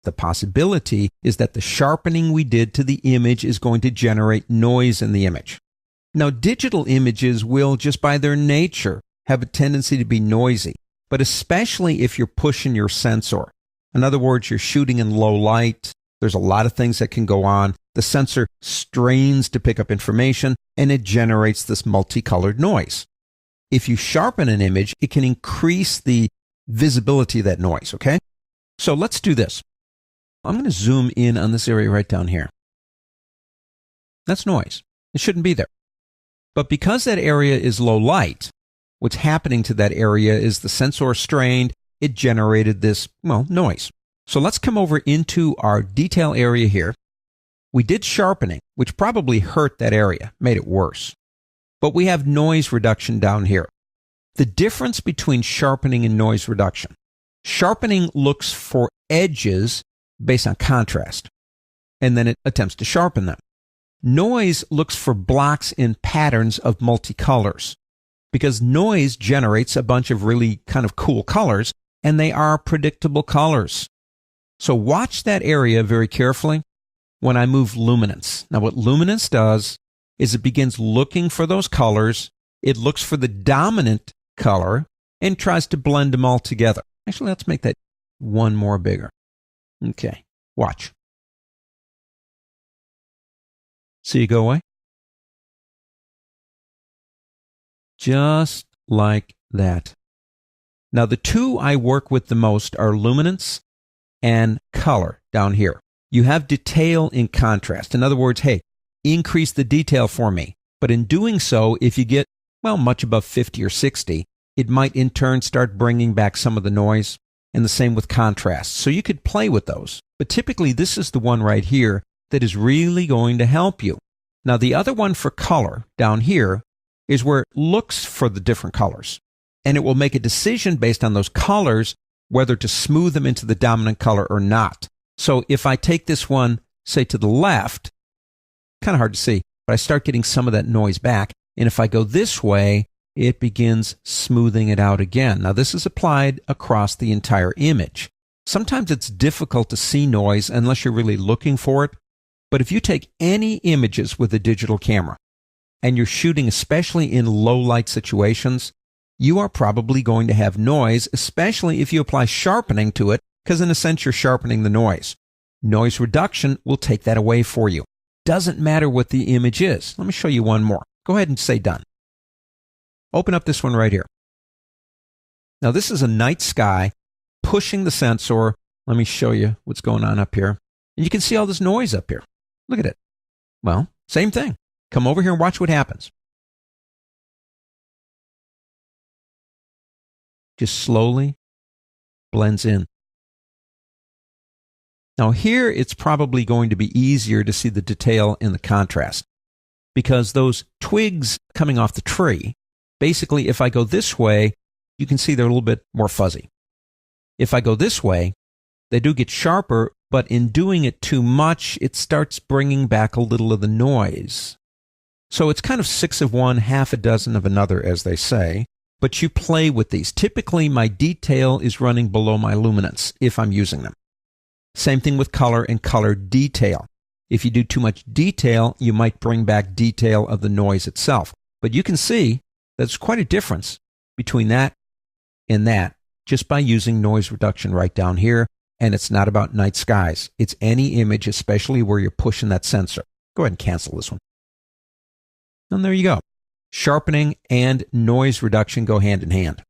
The possibility is that the sharpening we did to the image is going to generate noise in the image. Now, digital images will, just by their nature, have a tendency to be noisy, but especially if you're pushing your sensor. In other words, you're shooting in low light. There's a lot of things that can go on. The sensor strains to pick up information, and it generates this multicolored noise. If you sharpen an image, it can increase the visibility of that noise, okay? So let's do this. I'm going to zoom in on this area right down here. That's noise. It shouldn't be there. But because that area is low light, what's happening to that area is the sensor strained, it generated this, noise. So let's come over into our detail area here. We did sharpening, which probably hurt that area, made it worse. But we have noise reduction down here. The difference between sharpening and noise reduction. Sharpening looks for edges based on contrast, and then it attempts to sharpen them. Noise looks for blocks in patterns of multicolors, because noise generates a bunch of really kind of cool colors, and they are predictable colors. So watch that area very carefully when I move luminance. Now what luminance does is it begins looking for those colors. It looks for the dominant color and tries to blend them all together. Actually, let's make that one more bigger. Okay, watch. See it go away? Just like that. Now, the two I work with the most are luminance and color down here. You have detail in contrast. In other words, hey, increase the detail for me. But in doing so, if you get, much above 50 or 60, it might in turn start bringing back some of the noise, and the same with contrast. So you could play with those. But typically, this is the one right here that is really going to help you. Now, the other one for color down here is where it looks for the different colors, and it will make a decision based on those colors whether to smooth them into the dominant color or not. So if I take this one, say to the left, kind of hard to see, but I start getting some of that noise back. And if I go this way, it begins smoothing it out again. Now, this is applied across the entire image. Sometimes it's difficult to see noise unless you're really looking for it. But if you take any images with a digital camera and you're shooting especially in low light situations, you are probably going to have noise, especially if you apply sharpening to it, because in a sense you're sharpening the noise. Noise reduction will take that away for you. Doesn't matter what the image is. Let me show you one more. Go ahead and say done. Open up this one right here. Now this is a night sky pushing the sensor. Let me show you what's going on up here. And you can see all this noise up here. Look at it. Well, same thing. Come over here and watch what happens. Just slowly blends in. Now here it's probably going to be easier to see the detail in the contrast, because those twigs coming off the tree, basically if I go this way, you can see they're a little bit more fuzzy. If I go this way, they do get sharper, but in doing it too much, it starts bringing back a little of the noise. So it's kind of 6 of one, half a dozen of another, as they say. But you play with these. Typically, my detail is running below my luminance if I'm using them. Same thing with color and color detail. If you do too much detail, you might bring back detail of the noise itself. But you can see there's quite a difference between that and that just by using noise reduction right down here. And it's not about night skies. It's any image, especially where you're pushing that sensor. Go ahead and cancel this one. And there you go. Sharpening and noise reduction go hand in hand.